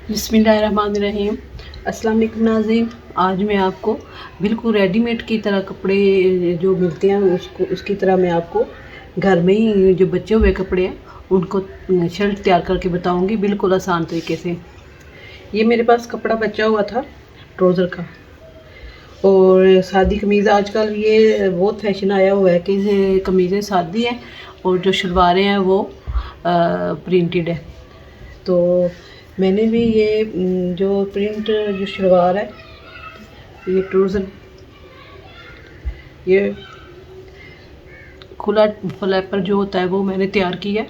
बिस्मिल्लाहिर्रहमानिर्रहीम। अस्सलाम वालेकुम नाज़रीन। आज मैं आपको बिल्कुल रेडीमेड की तरह कपड़े जो मिलते हैं उसकी तरह मैं आपको घर में ही जो बचे हुए कपड़े हैं उनको शर्ट तैयार करके बताऊंगी बिल्कुल आसान तरीके से। ये मेरे पास कपड़ा बचा हुआ था ट्राउज़र का, और सादी कमीज़ आजकल ये बहुत फैशन आया हुआ है कि कमीज़ें सादी हैं और जो शलवारें हैं वो प्रिंटेड है। तो मैंने भी ये जो प्रिंट जो शलवार है, ये ट्राउज़र, ये खुला फ्लैपर जो होता है वो मैंने तैयार किया है,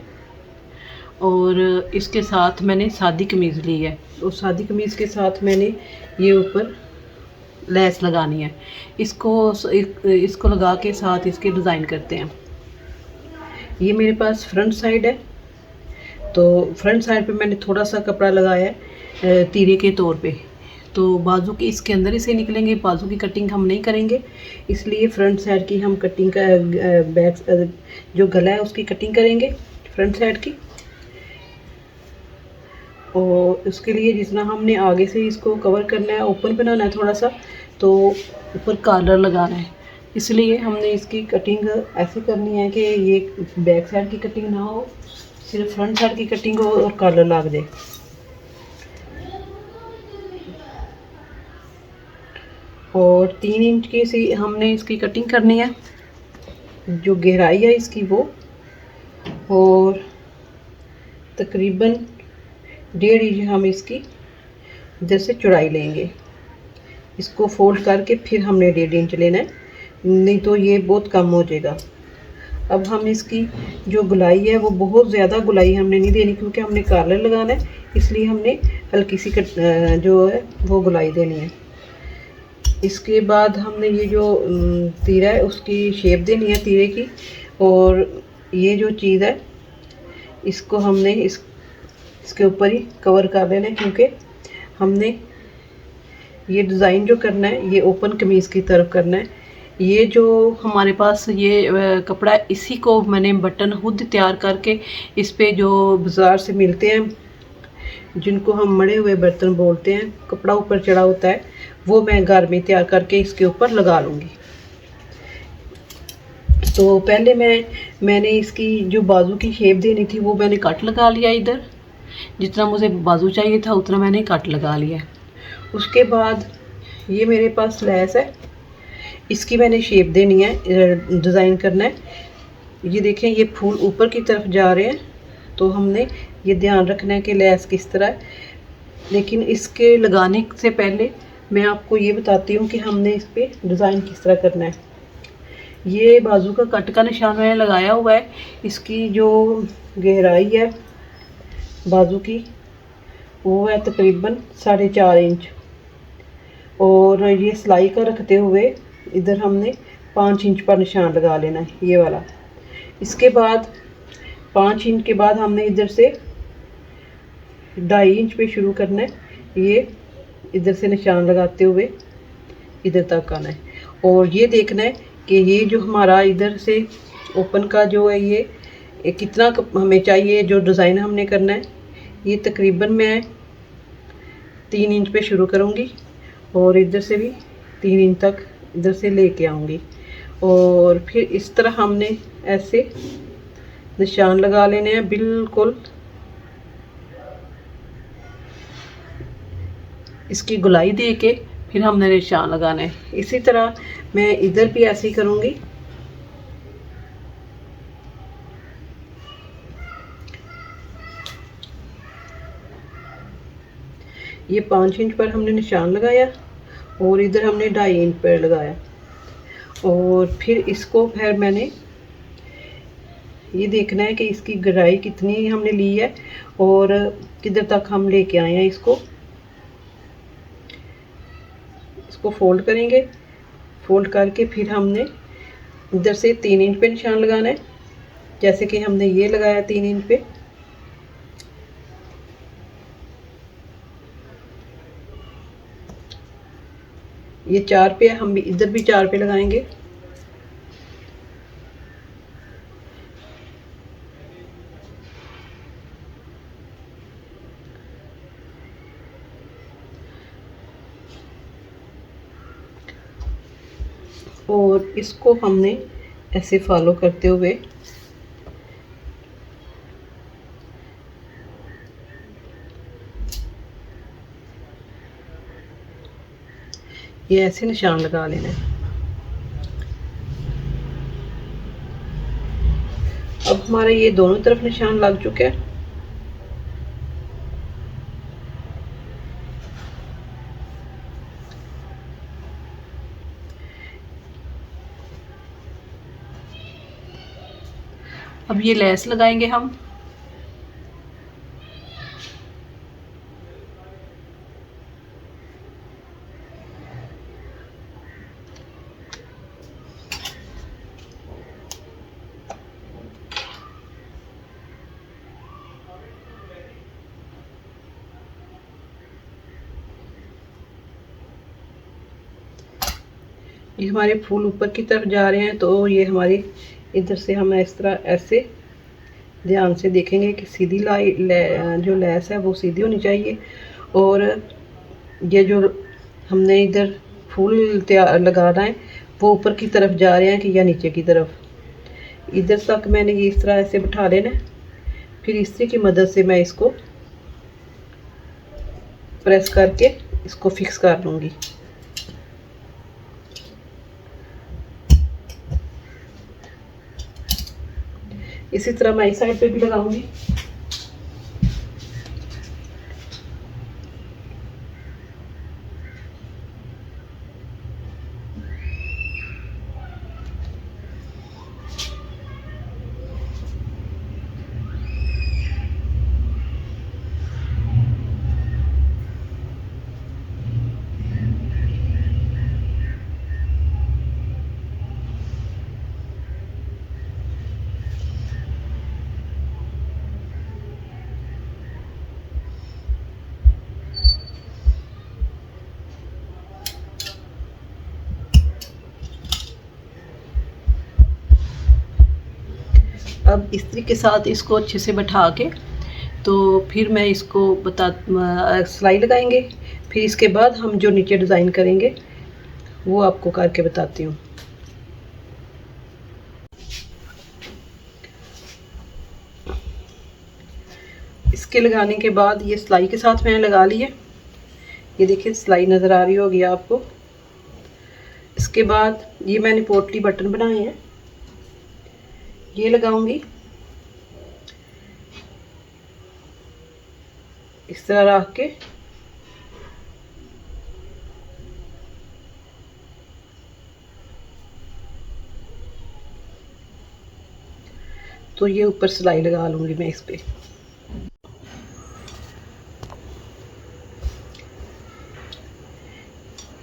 और इसके साथ मैंने सादी कमीज़ ली है। और सादी कमीज़ के साथ मैंने ये ऊपर लेस लगानी है। इसको लगा के साथ इसके डिज़ाइन करते हैं। ये मेरे पास फ्रंट साइड है, तो फ्रंट साइड पे मैंने थोड़ा सा कपड़ा लगाया है तीरे के तौर पे। तो बाजू की इसके अंदर ही से निकलेंगे, बाजू की कटिंग हम नहीं करेंगे, इसलिए फ्रंट साइड की हम कटिंग का बैक जो गला है उसकी कटिंग करेंगे फ्रंट साइड की। और उसके लिए जितना हमने आगे से इसको कवर करना है, ओपन बनाना है थोड़ा सा, तो ऊपर कॉलर लगाना है। इसलिए हमने इसकी कटिंग ऐसे करनी है कि ये बैक साइड की कटिंग ना हो, सिर्फ फ्रंट साइड की कटिंग हो और कॉलर लग जाए। और 3 इंच की सी हमने इसकी कटिंग करनी है, जो गहराई है इसकी वो, और तकरीबन 1.5 इंच हम इसकी इधर से चौड़ाई लेंगे। इसको फोल्ड करके फिर हमने 1.5 इंच लेना है, नहीं तो ये बहुत कम हो जाएगा। अब हम इसकी जो गुलाई है वो बहुत ज़्यादा गुलाई हमने नहीं देनी, क्योंकि हमने कॉलर लगाना है, इसलिए हमने हल्की सी जो है वो गुलाई देनी है। इसके बाद हमने ये जो तीरा है उसकी शेप देनी है तीरे की, और ये जो चीज़ है इसको हमने इसके ऊपर ही कवर कर देना है, क्योंकि हमने ये डिज़ाइन जो करना है ये ओपन कमीज़ की तरफ करना है। ये जो हमारे पास ये कपड़ा है, इसी को मैंने बटन खुद तैयार करके इस पे जो बाज़ार से मिलते हैं, जिनको हम मड़े हुए बर्तन बोलते हैं, कपड़ा ऊपर चढ़ा होता है, वो मैं घर में तैयार करके इसके ऊपर लगा लूँगी। तो पहले मैंने इसकी जो बाजू की शेप देनी थी वो मैंने कट लगा लिया, इधर जितना मुझे बाजू चाहिए था उतना मैंने कट लगा लिया। उसके बाद ये मेरे पास लेस है, इसकी मैंने शेप देनी है, डिज़ाइन करना है। ये देखें, ये फूल ऊपर की तरफ जा रहे हैं, तो हमने ये ध्यान रखना है कि लेस किस तरह है। लेकिन इसके लगाने से पहले मैं आपको ये बताती हूँ कि हमने इस पर डिज़ाइन किस तरह करना है। ये बाजू का कट का निशान मैंने लगाया हुआ है। इसकी जो गहराई है बाजू की वो है तकरीबन 4.5 इंच, और ये सिलाई का रखते हुए इधर हमने 5 इंच पर निशान लगा लेना है, ये वाला। इसके बाद 5 इंच के बाद हमने इधर से 2.5 इंच पे शुरू करना है, ये इधर से निशान लगाते हुए इधर तक आना है। और ये देखना है कि ये जो हमारा इधर से ओपन का जो है ये कितना हमें चाहिए, जो डिज़ाइन हमने करना है। ये तकरीबन मैं 3 इंच पे शुरू करूँगी और इधर से भी 3 इंच तक इधर से लेके आऊँगी, और फिर इस तरह हमने ऐसे निशान लगा लेने हैं बिल्कुल इसकी गुलाई दे के, फिर हमने निशान लगाना है। इसी तरह मैं इधर भी ऐसे ही करूँगी। ये 5 इंच पर हमने निशान लगाया और इधर हमने 2.5 इंच पर लगाया, और फिर इसको फिर मैंने ये देखना है कि इसकी गहराई कितनी हमने ली है और किधर तक हम लेके आए हैं। इसको फोल्ड करेंगे, फोल्ड करके फिर हमने इधर से 3 इंच पे निशान लगाना है, जैसे कि हमने ये लगाया 3 इंच पे। ये 4 पे, हम भी इधर भी 4 पे लगाएंगे। और इसको हमने ऐसे फॉलो करते हुए ये ऐसे निशान लगा लेना है। अब हमारा ये दोनों तरफ निशान लग चुका है। अब ये लेस लगाएंगे हम। ये हमारे फूल ऊपर की तरफ जा रहे हैं, तो ये हमारी इधर से हम इस तरह ऐसे ध्यान से देखेंगे कि सीधी जो लेस है वो सीधी होनी चाहिए। और ये जो हमने इधर फूल तैयार लगाना है वो ऊपर की तरफ जा रहे हैं कि या नीचे की तरफ, इधर तक मैंने ये इस तरह ऐसे बिठा लेना है। फिर इस्त्री की मदद से मैं इसको प्रेस करके इसको फिक्स कर लूँगी। इसी तरह मैं इस साइड पे भी लगाऊंगी। अब इस्त्री के साथ इसको अच्छे से बैठा के तो फिर मैं इसको सिलाई लगाएंगे। फिर इसके बाद हम जो नीचे डिज़ाइन करेंगे वो आपको करके बताती हूँ। इसके लगाने के बाद ये सिलाई के साथ मैंने लगा ली है। ये देखिए सिलाई नज़र आ रही होगी आपको। इसके बाद ये मैंने पोटली बटन बनाए हैं, ये लगाऊंगी इस तरह रख के। तो ये ऊपर सिलाई लगा लूंगी मैं इस पे।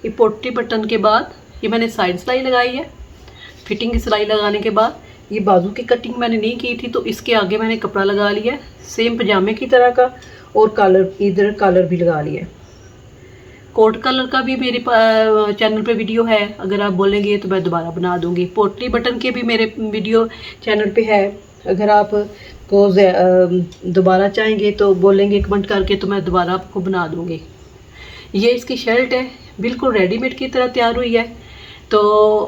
ये पोटली बटन के बाद ये मैंने साइड सिलाई लगाई है। फिटिंग की सिलाई लगाने के बाद ये बाजू की कटिंग मैंने नहीं की थी, तो इसके आगे मैंने कपड़ा लगा लिया सेम पजामे की तरह का, और कलर इधर कलर भी लगा लिया। कोट कलर का भी मेरे चैनल पे वीडियो है, अगर आप बोलेंगे तो मैं दोबारा बना दूंगी। पोटली बटन के भी मेरे वीडियो चैनल पे है, अगर आप को दोबारा चाहेंगे तो बोलेंगे कमेंट करके, तो मैं दोबारा आपको बना दूंगी। ये इसकी शर्ट है, बिल्कुल रेडीमेड की तरह तैयार हुई है। तो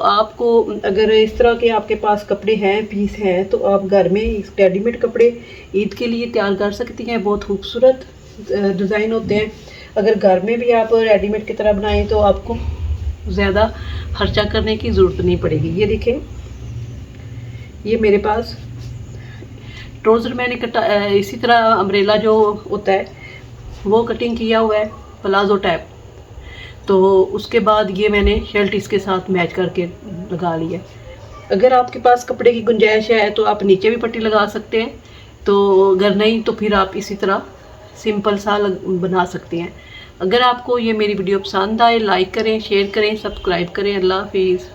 आपको अगर इस तरह के आपके पास कपड़े हैं, पीस हैं, तो आप घर में इस रेडीमेड कपड़े ईद के लिए तैयार कर सकती हैं। बहुत खूबसूरत डिज़ाइन होते हैं। अगर घर में भी आप रेडीमेड की तरह बनाएं तो आपको ज़्यादा खर्चा करने की ज़रूरत नहीं पड़ेगी। ये देखें, ये मेरे पास ट्राउज़र मैंने इसी तरह अम्ब्रेला जो होता है वो कटिंग किया हुआ है, प्लाजो टाइप। तो उसके बाद ये मैंने शर्ट इसके साथ मैच करके लगा लिया। अगर आपके पास कपड़े की गुंजाइश है तो आप नीचे भी पट्टी लगा सकते हैं, तो अगर नहीं तो फिर आप इसी तरह सिंपल सा बना सकते हैं। अगर आपको ये मेरी वीडियो पसंद आए, लाइक करें, शेयर करें, सब्सक्राइब करें। अल्लाह हाफिज़।